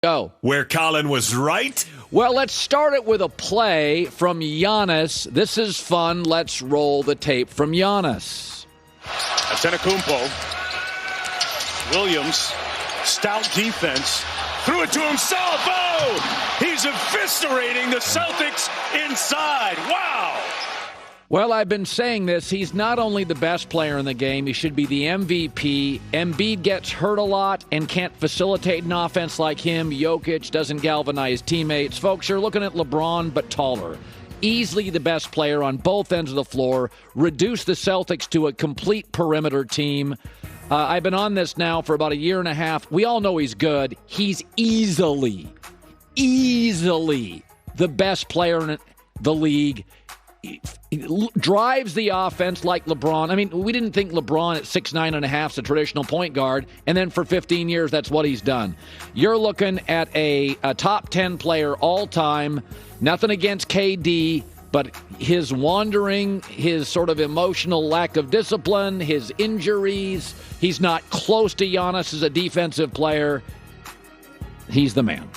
Go. Where Colin was right? Well, let's start it with a play from Giannis. This is fun. Let's roll the tape from Giannis. Antetokounmpo. Williams. Stout defense. Threw it to himself. Oh! He's eviscerating the Celtics inside. Wow! Well, I've been saying this. He's not only the best player in the game, he should be the MVP. Embiid gets hurt a lot and can't facilitate an offense like him. Jokic doesn't galvanize teammates. Folks, you're looking at LeBron, but taller. Easily the best player on both ends of the floor. Reduce the Celtics to a complete perimeter team. I've been on this now for about a year and a half. We all know he's good. He's easily the best player in the league. He drives the offense like LeBron. I mean, we didn't think LeBron at 6'9.5" is a traditional point guard, and then for 15 years, that's what he's done. You're looking at a top 10 player all time. Nothing against KD, but his wandering, his sort of emotional lack of discipline, his injuries, he's not close to Giannis as a defensive player. He's the man.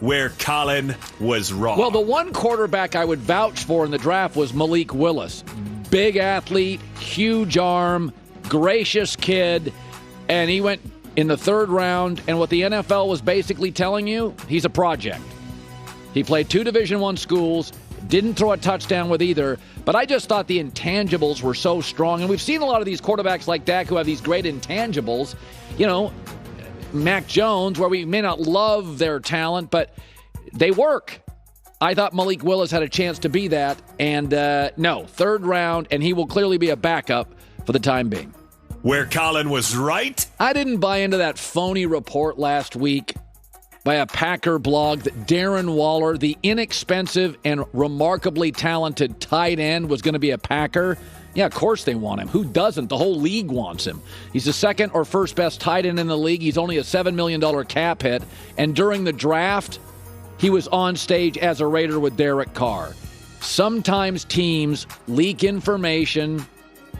Where Colin was wrong. Well, the one quarterback I would vouch for in the draft was Malik Willis. Big athlete, huge arm, gracious kid, and he went in the third round, and what the NFL was basically telling you, he's a project. He played 2 Division I schools, didn't throw a touchdown with either, but I just thought the intangibles were so strong, and we've seen a lot of these quarterbacks like Dak who have these great intangibles, Mac Jones, where we may not love their talent, but they work. I thought Malik Willis had a chance to be that, and no, third round, and he will clearly be a backup for the time being. Where Colin was right? I didn't buy into that phony report last week by a Packer blog that Darren Waller, the inexpensive and remarkably talented tight end, was going to be a Packer. Yeah, of course they want him. Who doesn't? The whole league wants him. He's the second or first best tight end in the league. He's only a $7 million cap hit. And during the draft, he was on stage as a Raider with Derek Carr. Sometimes teams leak information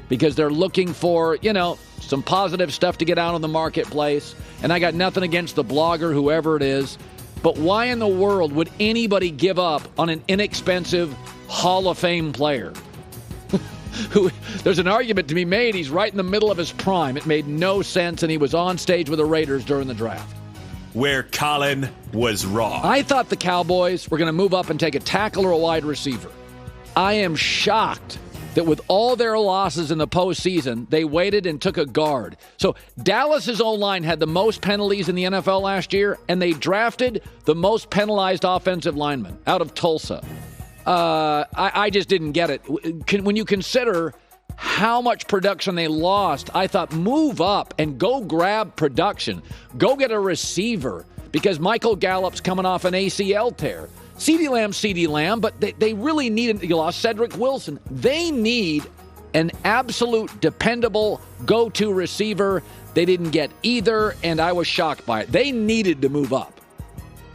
because they're looking for, some positive stuff to get out in the marketplace. And I got nothing against the blogger, whoever it is. But why in the world would anybody give up on an inexpensive Hall of Fame player? There's an argument to be made. He's right in the middle of his prime. It made no sense, and he was on stage with the Raiders during the draft. Where Colin was wrong. I thought the Cowboys were going to move up and take a tackle or a wide receiver. I am shocked that with all their losses in the postseason, they waited and took a guard. So Dallas's O-line had the most penalties in the NFL last year, and they drafted the most penalized offensive lineman out of Tulsa. I just didn't get it. When you consider how much production they lost, I thought move up and go grab production. Go get a receiver because Michael Gallup's coming off an ACL tear. CeeDee Lamb, but they really need, you lost Cedric Wilson. They need an absolute dependable go-to receiver. They didn't get either, and I was shocked by it. They needed to move up.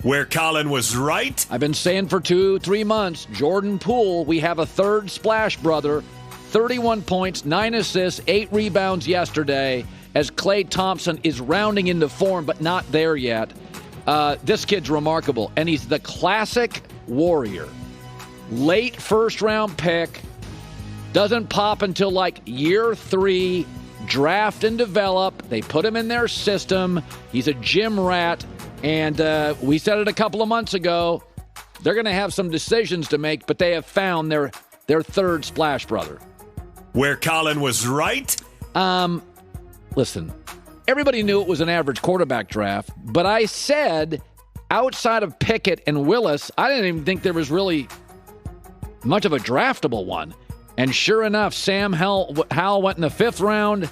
Where Colin was right? I've been saying for 2-3 months, Jordan Poole, we have a third splash brother, 31 points, 9 assists, 8 rebounds yesterday, as Klay Thompson is rounding into form, but not there yet. This kid's remarkable, and he's the classic warrior. Late first-round pick, doesn't pop until like year 3, draft and develop. They put him in their system. He's a gym rat. And we said it a couple of months ago. They're going to have some decisions to make, but they have found their third splash brother. Where Colin was right? Listen, everybody knew it was an average quarterback draft, but I said outside of Pickett and Willis, I didn't even think there was really much of a draftable one. And sure enough, Sam Howell went in the 5th round.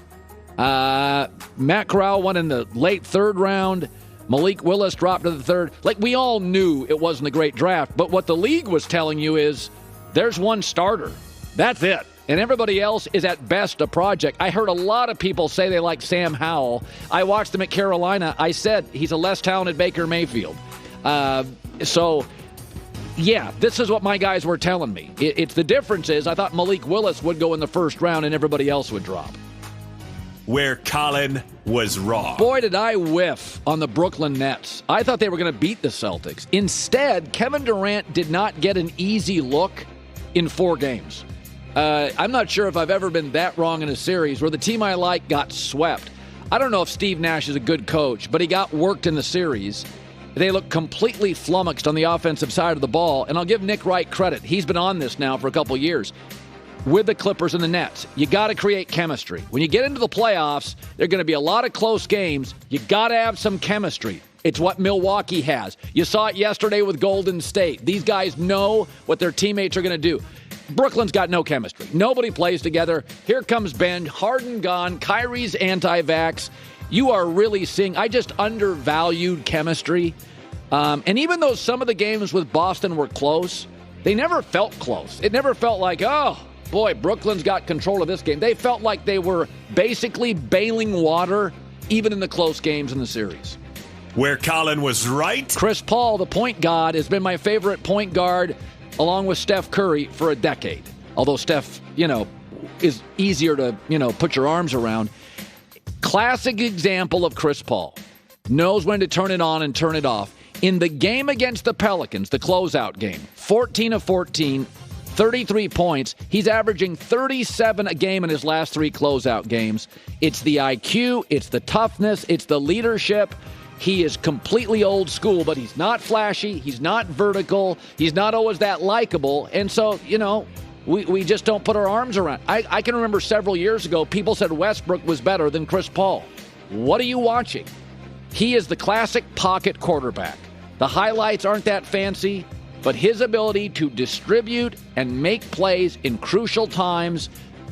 Matt Corral went in the late 3rd round. Malik Willis dropped to the 3rd. Like, we all knew it wasn't a great draft, but what the league was telling you is there's one starter. That's it. And everybody else is at best a project. I heard a lot of people say they like Sam Howell. I watched him at Carolina. I said he's a less talented Baker Mayfield. So, yeah, this is what my guys were telling me. It's the difference is I thought Malik Willis would go in the 1st round and everybody else would drop. Where Colin was wrong. Boy, did I whiff on the Brooklyn Nets. I thought they were going to beat the Celtics. Instead, Kevin Durant did not get an easy look in 4 games. I'm not sure if I've ever been that wrong in a series where the team I like got swept. I don't know if Steve Nash is a good coach, but he got worked in the series. They look completely flummoxed on the offensive side of the ball, and I'll give Nick Wright credit. He's been on this now for a couple years. With the Clippers and the Nets, you got to create chemistry. When you get into the playoffs, there are going to be a lot of close games. You got to have some chemistry. It's what Milwaukee has. You saw it yesterday with Golden State. These guys know what their teammates are going to do. Brooklyn's got no chemistry. Nobody plays together. Here comes Ben. Harden gone. Kyrie's anti-vax. You are really seeing, I just undervalued chemistry. And even though some of the games with Boston were close, they never felt close. It never felt like, oh, boy, Brooklyn's got control of this game. They felt like they were basically bailing water, even in the close games in the series. Where Colin was right. Chris Paul, the point guard, has been my favorite point guard, along with Steph Curry, for a decade. Although Steph, is easier to, put your arms around. Classic example of Chris Paul. Knows when to turn it on and turn it off. In the game against the Pelicans, the closeout game, 14 of 14, 33 points. He's averaging 37 a game in his last 3 closeout games. It's the IQ, it's the toughness, it's the leadership. He is completely old school, but he's not flashy. He's not vertical. He's not always that likable. And so, we just don't put our arms around. I can remember several years ago, people said Westbrook was better than Chris Paul. What are you watching? He is the classic pocket quarterback. The highlights aren't that fancy, but his ability to distribute and make plays in crucial times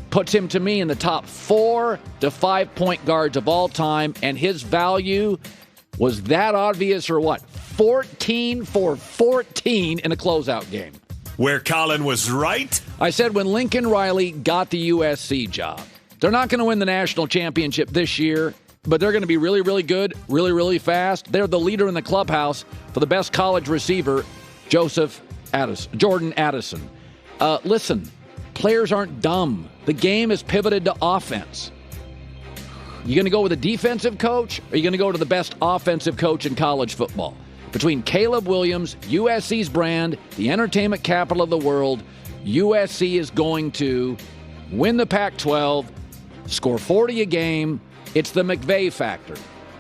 puts him, to me, in the top 4 to 5 point guards of all time, and his value was that obvious or what? 14 for 14 in a closeout game. Where Colin was right. I said when Lincoln Riley got the USC job, they're not going to win the national championship this year, but they're going to be really, really good, really, really fast. They're the leader in the clubhouse for the best college receiver, Jordan Addison. Listen, players aren't dumb. The game is pivoted to offense. You going to go with a defensive coach, or are you going to go to the best offensive coach in college football? Between Caleb Williams, USC's brand, the entertainment capital of the world, USC is going to win the Pac-12, score 40 a game. It's the McVay factor.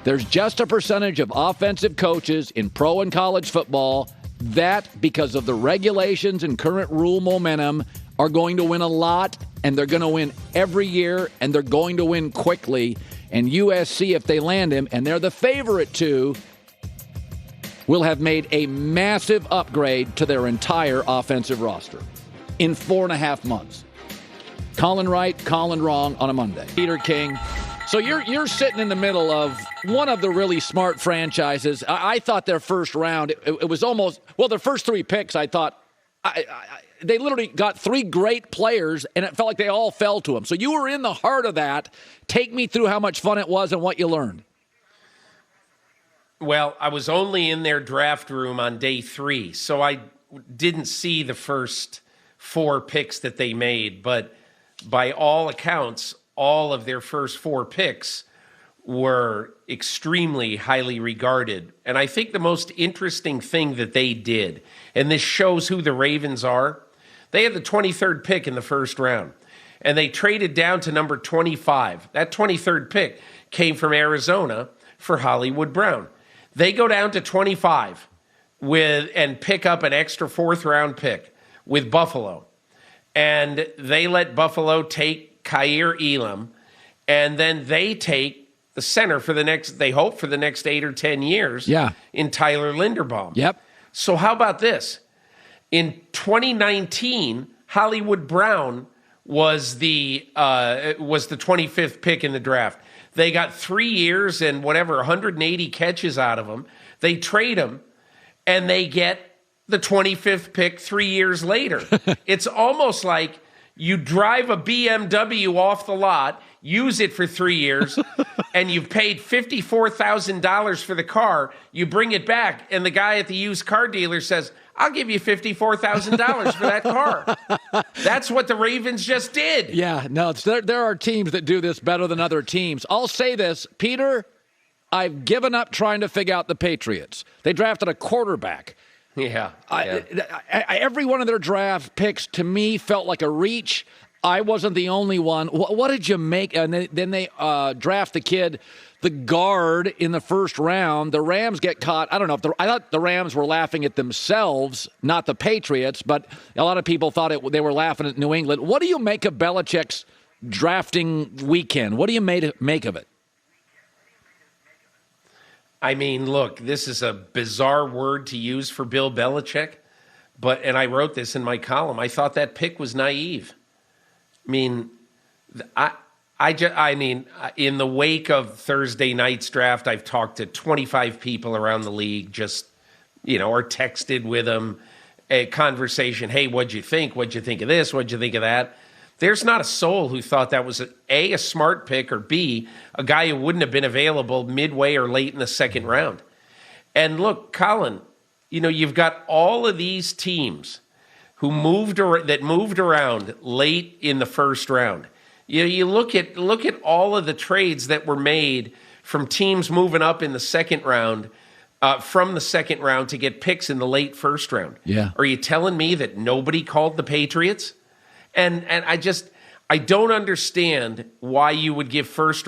There's just a percentage of offensive coaches in pro and college football that, because of the regulations and current rule momentum, are going to win a lot, and they're going to win every year, and they're going to win quickly. And USC, if they land him, and they're the favorite to, will have made a massive upgrade to their entire offensive roster in 4.5 months. Colin right, Colin wrong on a Monday. Peter King. So you're sitting in the middle of one of the really smart franchises. I thought their first round, it was almost, their first 3 picks, I thought, they literally got 3 great players, and it felt like they all fell to them. So you were in the heart of that. Take me through how much fun it was and what you learned. Well, I was only in their draft room on day 3, so I didn't see the first 4 picks that they made. But by all accounts, all of their first 4 picks were extremely highly regarded. And I think the most interesting thing that they did, and this shows who the Ravens are, they had the 23rd pick in the first round, and they traded down to number 25. That 23rd pick came from Arizona for Hollywood Brown. They go down to 25 and pick up an extra 4th-round pick with Buffalo. And they let Buffalo take Kaiir Elam, and then they take the center for the next, they hope, for the next 8 or 10 years in Tyler Linderbaum. Yep. So how about this? In 2019, Hollywood Brown was the 25th pick in the draft. They got 3 years and 180 catches out of him. They trade him, and they get the 25th pick 3 years later. It's almost like You drive a BMW off the lot, use it for 3 years, and you've paid $54,000 for the car. You bring it back, and the guy at the used car dealer says, I'll give you $54,000 for that car. That's what the Ravens just did. Yeah, no, there are teams that do this better than other teams. I'll say this, Peter, I've given up trying to figure out the Patriots. They drafted a quarterback. Yeah. Every one of their draft picks, to me, felt like a reach. I wasn't the only one. What did you make? And then they draft the kid, the guard, in the first round. The Rams get caught. I don't know. I thought the Rams were laughing at themselves, not the Patriots, but a lot of people thought they were laughing at New England. What do you make of Belichick's drafting weekend? What do you make of it? I mean, look, this is a bizarre word to use for Bill Belichick, and I wrote this in my column. I thought that pick was naive. I mean, I mean, in the wake of Thursday night's draft, I've talked to 25 people around the league, just, or texted with them, a conversation. Hey, what'd you think? What'd you think of this? What'd you think of that? There's not a soul who thought that was a smart pick, or B, a guy who wouldn't have been available midway or late in the second round. And look, Colin, you've got all of these teams who moved around late in the first round. You look at all of the trades that were made from teams moving up in the second round, from the second round to get picks in the late first round. Yeah. Are you telling me that nobody called the Patriots? And I don't understand why you would give first round